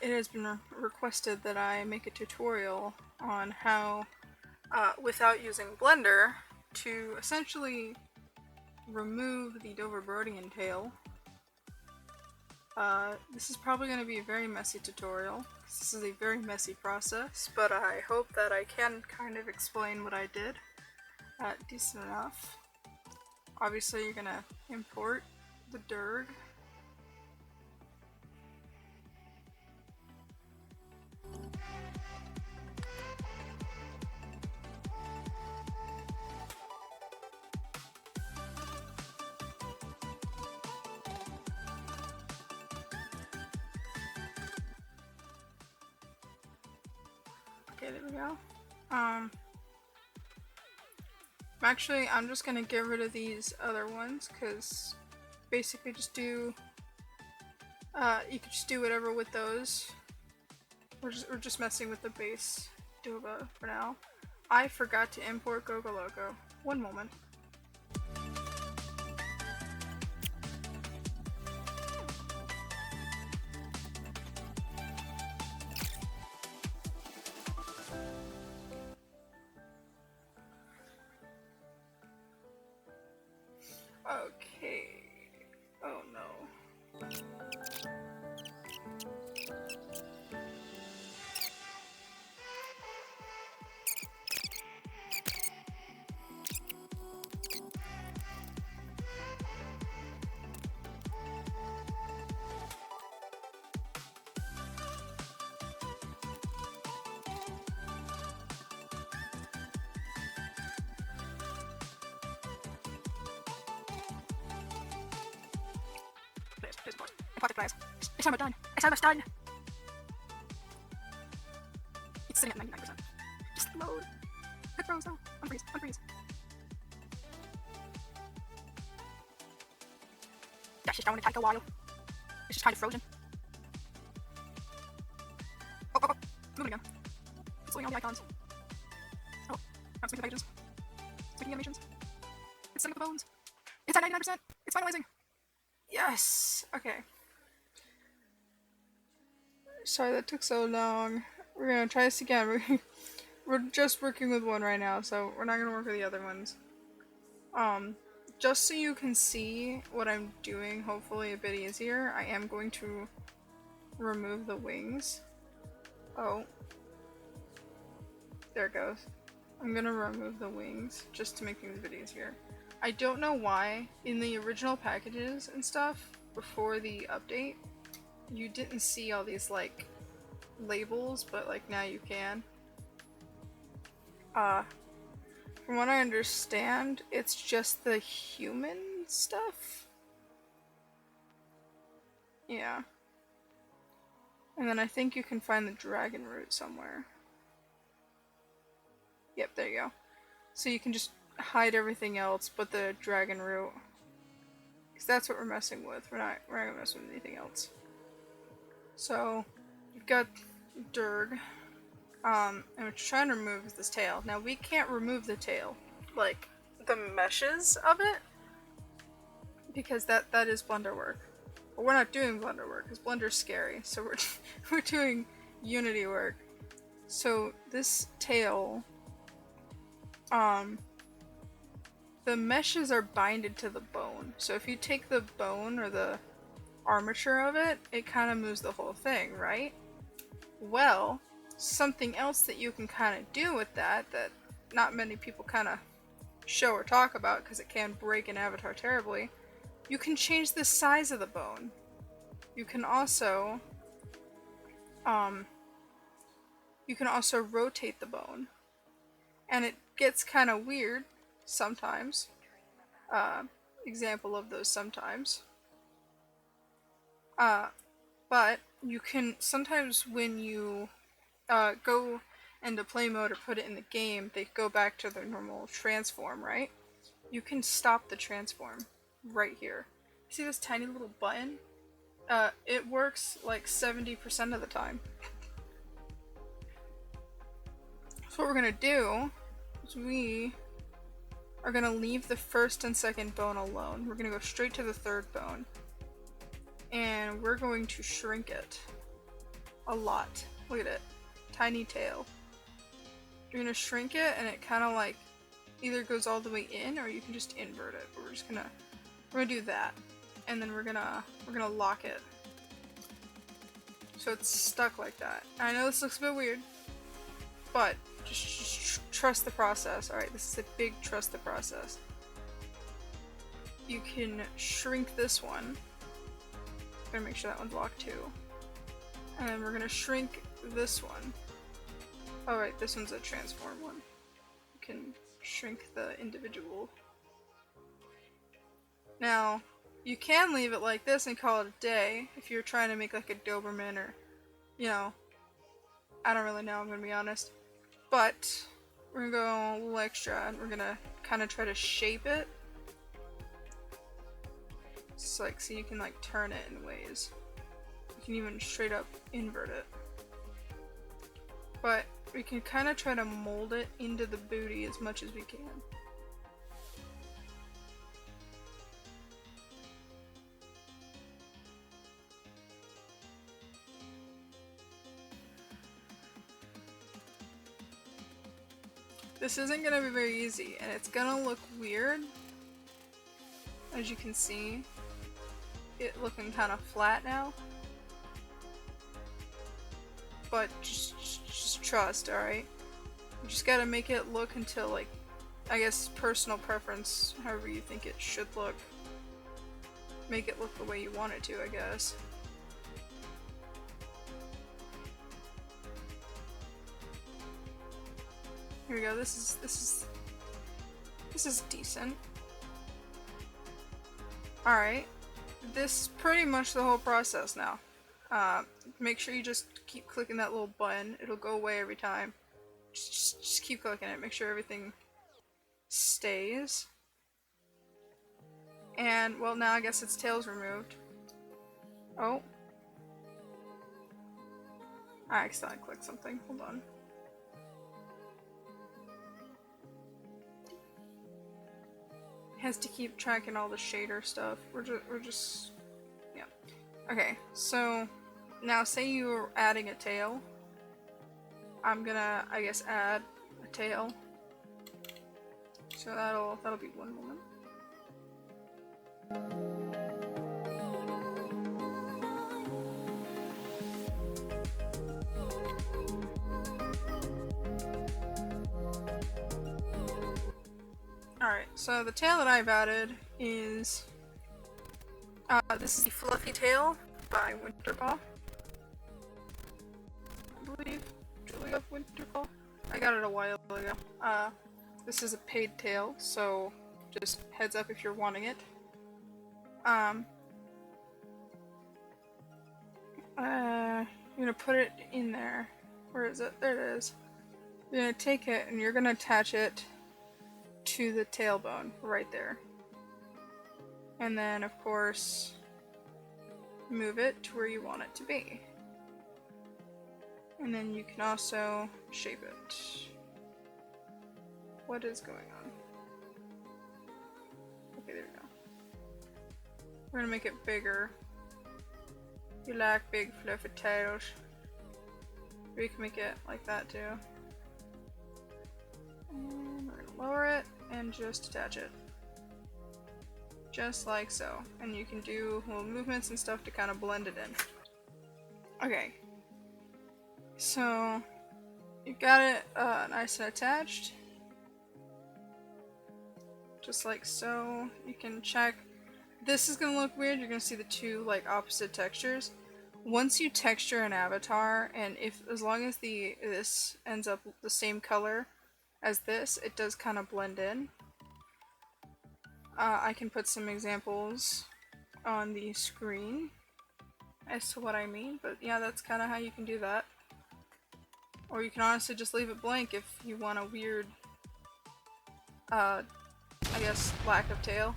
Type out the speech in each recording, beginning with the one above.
It has been requested that I make a tutorial on how, without using Blender, to essentially remove the Dova tail. This is probably going to be a very messy tutorial, because this is a very messy process, but I hope that I can kind of explain what I did decent enough. Obviously you're going to import the DIRG. Okay, there we go. I'm just gonna get rid of these other ones because basically just do, you could just do whatever with those. We're just messing with the base Dova for now. I forgot to import Gogoloco. One moment. Okay. Oh no. Please, of course. Import players. It's almost done. It's almost done. It's sitting at 99%. Just load. Quick froze though. Unfreeze. Unfreeze. That's just going to take a while. It's just kind of frozen. Oh. Moving again. It's loading all the icons. Oh. I'm speaking of pages. Speaking of animations. It's setting up the bones. It's at 99%. It's finalizing. Yes! Okay. Sorry that took so long. We're gonna try this again. We're just working with one right now, so we're not gonna work with the other ones. Just so you can see what I'm doing, hopefully a bit easier, I am going to remove the wings. Oh. There it goes. I'm gonna remove the wings, just to make things a bit easier. I don't know why, in the original packages and stuff, before the update, you didn't see all these, like, labels, but, like, now you can. From what I understand, it's just the human stuff? Yeah. And then I think you can find the dragon root somewhere. Yep, there you go. So you can just hide everything else but the dragon root. Because that's what we're messing with. We're not gonna mess with anything else. So, we've got DIRG. And what we're trying to remove is this tail. Now we can't remove the tail. Like, the meshes of it. Because that is Blender work. But we're not doing Blender work, because Blender's scary. So we're doing Unity work. So this tail, the meshes are binded to the bone. So if you take the bone or the armature of it, it kind of moves the whole thing, right? Well, something else that you can kind of do with that not many people kind of show or talk about because it can break an avatar terribly, you can change the size of the bone. You can also rotate the bone. And it gets kind of weird sometimes. Example of those sometimes. But you can, sometimes when you go into play mode or put it in the game, they go back to their normal transform, right? You can stop the transform right here. See this tiny little button? It works like 70% of the time. So what we're gonna do is we are gonna leave the first and second bone alone. We're gonna go straight to the third bone. And we're going to shrink it. a lot. Look at it. Tiny tail. You're gonna shrink it and it kind of like either goes all the way in or you can just invert it. But we're gonna do that. And then we're gonna lock it. So it's stuck like that. I know this looks a bit weird, but just trust the process. Alright, this is a big trust the process. You can shrink this one. Gotta make sure that one's locked too. And then we're gonna shrink this one. Oh right, this one's a transform one. You can shrink the individual. Now, you can leave it like this and call it a day if you're trying to make like a Doberman or, you know, I don't really know, I'm gonna be honest. But we're gonna go a little extra and we're gonna kind of try to shape it. It's like, so you can like turn it in ways. You can even straight up invert it. But we can kind of try to mold it into the booty as much as we can. This isn't gonna be very easy, and it's gonna look weird. As you can see, it looking kind of flat now. But just trust, alright? You just gotta make it look until, like, I guess personal preference, however you think it should look. Make it look the way you want it to, I guess. Here we go. This is decent. Alright. This is pretty much the whole process now. Make sure you just keep clicking that little button. It'll go away every time. Just keep clicking it. Make sure everything stays. And, well, now I guess its tail's removed. Oh. I accidentally clicked something. Hold on. Has to keep tracking all the shader stuff. We're just yeah. Okay, so now say you're adding a tail. I'm gonna, I guess, add a tail. So that'll be one moment. Alright, so the tail that I've added is, this is the Fluffy Tail by Winterpaw. I believe, Julia Winterpaw. I got it a while ago. This is a paid tail, so just heads up if you're wanting it. You're gonna put it in there. Where is it? There it is. You're gonna take it and you're gonna attach it to the tailbone right there. And then, of course, move it to where you want it to be. And then you can also shape it. What is going on? Okay, there we go. We're gonna make it bigger. You like big fluffy tails. We can make it like that too. And we're gonna lower it and just attach it. Just like so. And you can do little movements and stuff to kind of blend it in. Okay. So, you got it nice and attached. Just like so. You can check. This is gonna look weird. You're gonna see the two like opposite textures. Once you texture an avatar, and as long as this ends up the same color as this, it does kind of blend in. I can put some examples on the screen as to what I mean, but yeah, that's kind of how you can do that. Or you can honestly just leave it blank if you want a weird, I guess, lack of tail.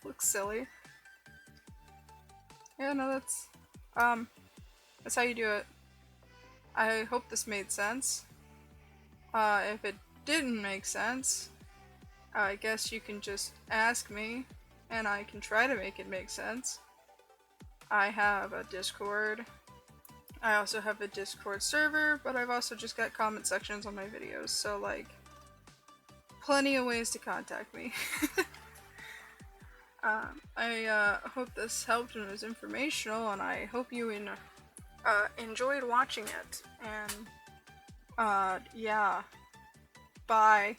Looks silly. Yeah, no, that's how you do it. I hope this made sense. If it didn't make sense, I guess you can just ask me, and I can try to make it make sense. I have a Discord. I also have a Discord server, but I've also just got comment sections on my videos, so like, plenty of ways to contact me. I hope this helped and was informational, and I hope you enjoyed watching it. And yeah, bye.